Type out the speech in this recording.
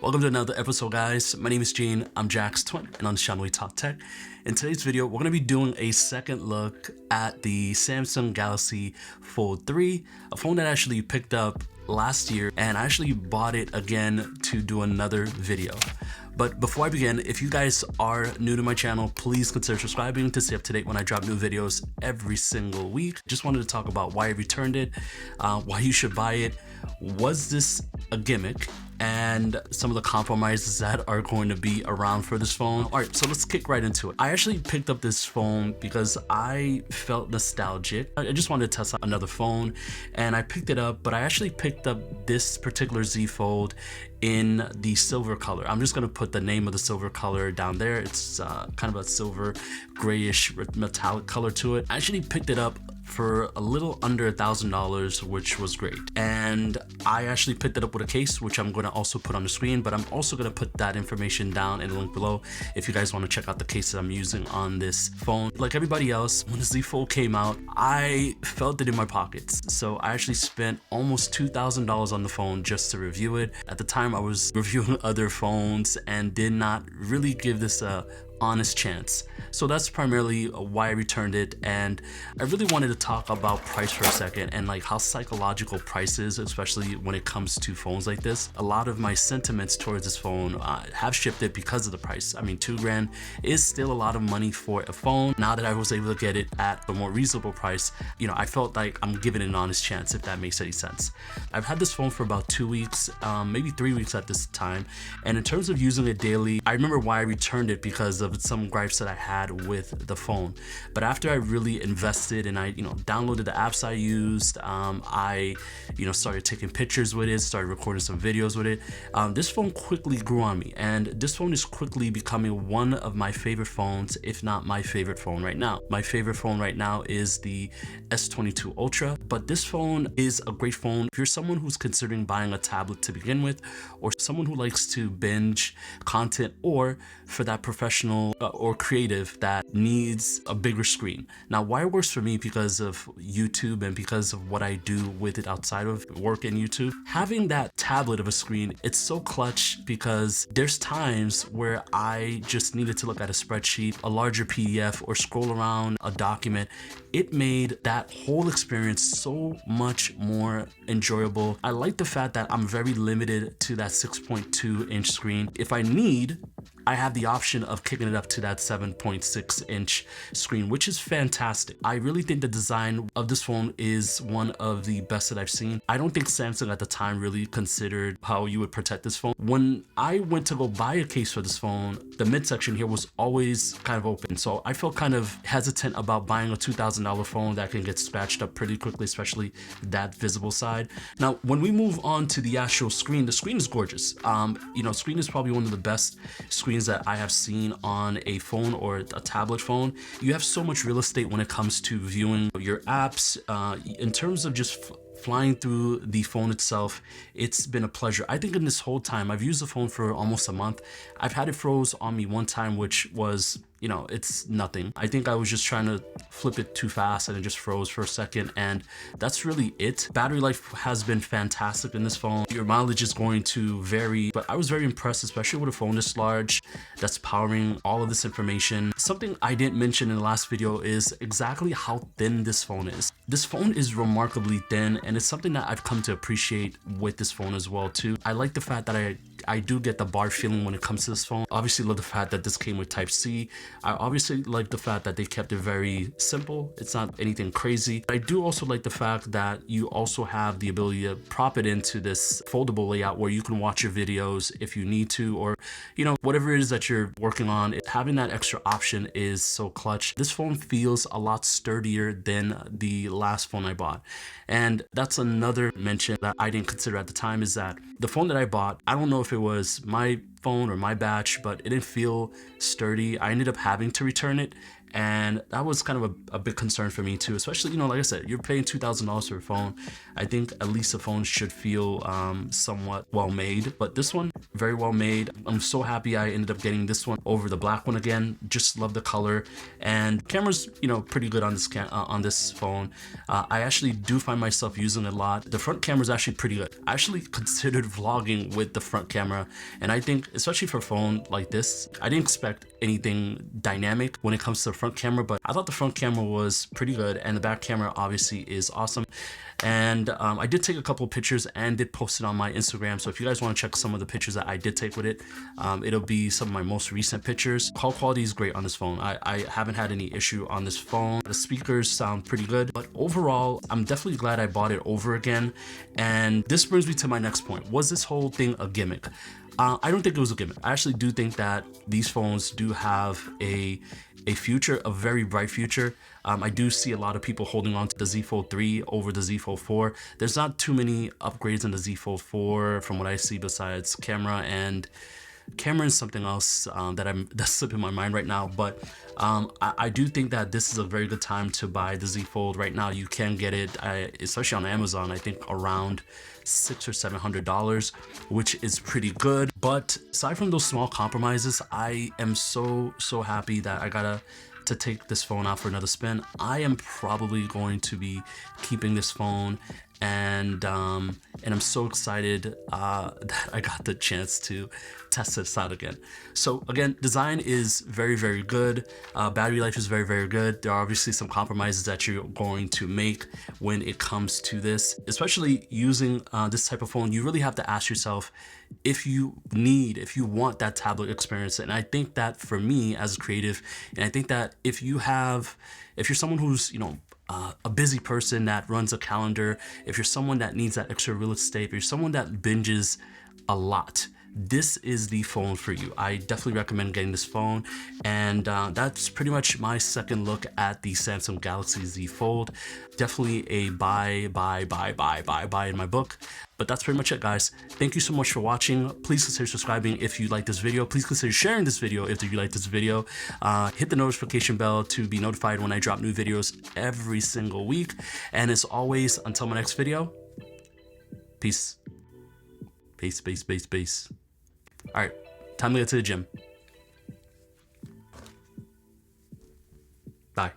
Welcome to another episode, guys. My name is Gene. I'm JAXTWIN, and on this channel we talk tech. In today's video, we're going to be doing a second look at the Samsung Galaxy Fold 3, a phone that I actually picked up last year, and I actually bought it again to do another video. But before I begin, if you guys are new to my channel, please consider subscribing to stay up to date when I drop new videos every single week. Just wanted to talk about why I returned it, why you should buy it, was this a gimmick, and some of the compromises that are going to be around for this phone. All right, so let's kick right into it. I actually picked up this phone because I felt nostalgic. I just wanted to test out another phone, and I picked it up, but I actually picked up this particular Z Fold in the silver color. I'm just gonna put the name of the silver color down there. It's kind of a silver grayish metallic color to it. I actually picked it up for a little under $1,000, which was great. And I actually picked it up with a case, which I'm going to also put on the screen, but I'm also going to put that information down in the link below if you guys want to check out the case that I'm using on this phone. Like everybody else, when the Z Fold came out, I felt it in my pockets. So I actually spent almost $2,000 on the phone just to review it. At the time, I was reviewing other phones and did not really give this a honest chance. So that's primarily why I returned it, and I really wanted to talk about price for a second and like how psychological price is, especially when it comes to phones like this. A lot of my sentiments towards this phone have shifted because of the price. I mean, $2,000 is still a lot of money for a phone. Now that I was able to get it at a more reasonable price, you know, I felt like I'm giving it an honest chance, if that makes any sense. I've had this phone for about 2 weeks, maybe 3 weeks at this time, and in terms of using it daily, I remember why I returned it because of some gripes that I had with the phone. But after I really invested and I downloaded the apps I used, I started taking pictures with it, started recording some videos with it, this phone quickly grew on me, and this phone is quickly becoming one of my favorite phones, if not my favorite phone right now. My favorite phone right now is the S22 Ultra, but this phone is a great phone if you're someone who's considering buying a tablet to begin with, or someone who likes to binge content, or for that professional or creative that needs a bigger screen. Now, why it works for me because of YouTube and because of what I do with it outside of work and YouTube, having that tablet of a screen, it's so clutch because there's times where I just needed to look at a spreadsheet, a larger PDF, or scroll around a document. It made that whole experience so much more enjoyable. I like the fact that I'm very limited to that 6.2-inch screen. If I need, I have the option of kicking it up to that 7.6-inch screen, which is fantastic. I really think the design of this phone is one of the best that I've seen. I don't think Samsung at the time really considered how you would protect this phone. When I went to go buy a case for this phone, the midsection here was always kind of open. So I felt kind of hesitant about buying a $2,000 phone that can get scratched up pretty quickly, especially that visible side. Now, when we move on to the actual screen, the screen is gorgeous. Screen is probably one of the best screens that I have seen on a phone or a tablet phone. You have so much real estate when it comes to viewing your apps. In terms of just flying through the phone itself, it's been a pleasure. I think in this whole time, I've used the phone for almost a month. I've had it froze on me one time, which was, it's nothing. I think I was just trying to flip it too fast and it just froze for a second, and that's really it. Battery life has been fantastic in this phone. Your mileage is going to vary, but I was very impressed, especially with a phone this large that's powering all of this information. Something I didn't mention in the last video is exactly how thin this phone is. This phone is remarkably thin, and it's something that I've come to appreciate with this phone as well too. I like the fact that I do get the bar feeling when it comes to this phone. Obviously love the fact that this came with Type-C. I obviously like the fact that they kept it very simple. It's not anything crazy. I do also like the fact that you also have the ability to prop it into this foldable layout where you can watch your videos if you need to, or whatever it is that you're working on. Having that extra option is so clutch. This phone feels a lot sturdier than the last phone I bought. And that's another mention that I didn't consider at the time, is that the phone that I bought, I don't know if it was my phone or my batch, but it didn't feel sturdy. I ended up having to return it, and that was kind of a big concern for me too, especially, you know, like I said, you're paying $2,000 for a phone. I think at least the phone should feel somewhat well made, but this one, very well made. I'm so happy I ended up getting this one over the black one again. Just love the color, and camera's, you know, pretty good on this phone. I actually do find myself using it a lot. The front camera is actually pretty good. I actually considered vlogging with the front camera, and I think especially for a phone like this, I didn't expect anything dynamic when it comes to the front camera, but I thought the front camera was pretty good, and the back camera obviously is awesome. And I did take a couple of pictures and did post it on my Instagram, so if you guys want to check some of the pictures that I did take with it, it'll be some of my most recent pictures. Call quality is great on this phone. I haven't had any issue on this phone. The speakers sound pretty good, but overall, I'm definitely glad I bought it over again. And this brings me to my next point. Was this whole thing a gimmick? I don't think it was a gimmick. I actually do think that these phones do have a future, a very bright future. I do see a lot of people holding on to the Z Fold 3 over the Z Fold 4. There's not too many upgrades in the Z Fold 4 from what I see besides camera and something else that's slipping my mind right now. But I do think that this is a very good time to buy the Z Fold right now. You can get it, especially on Amazon, I think around $600 or $700, which is pretty good. But aside from those small compromises, I am so happy that I got to take this phone out for another spin. I am probably going to be keeping this phone, and I'm so excited that I got the chance to test this out again. So again, design is very good. Battery life is very good. There are obviously some compromises that you're going to make when it comes to this, especially using this type of phone. You really have to ask yourself if you want that tablet experience. And I think that for me as a creative, and I think that if you're someone who's, you know, a busy person that runs a calendar, if you're someone that needs that extra real estate, if you're someone that binges a lot, this is the phone for you. I definitely recommend getting this phone. And that's pretty much my second look at the Samsung Galaxy Z Fold. Definitely a buy in my book. But that's pretty much it, guys. Thank you so much for watching. Please consider subscribing if you like this video. Please consider sharing this video if you like this video. Hit the notification bell to be notified when I drop new videos every single week. And as always, until my next video, peace. Peace. All right, time to get to the gym. Bye.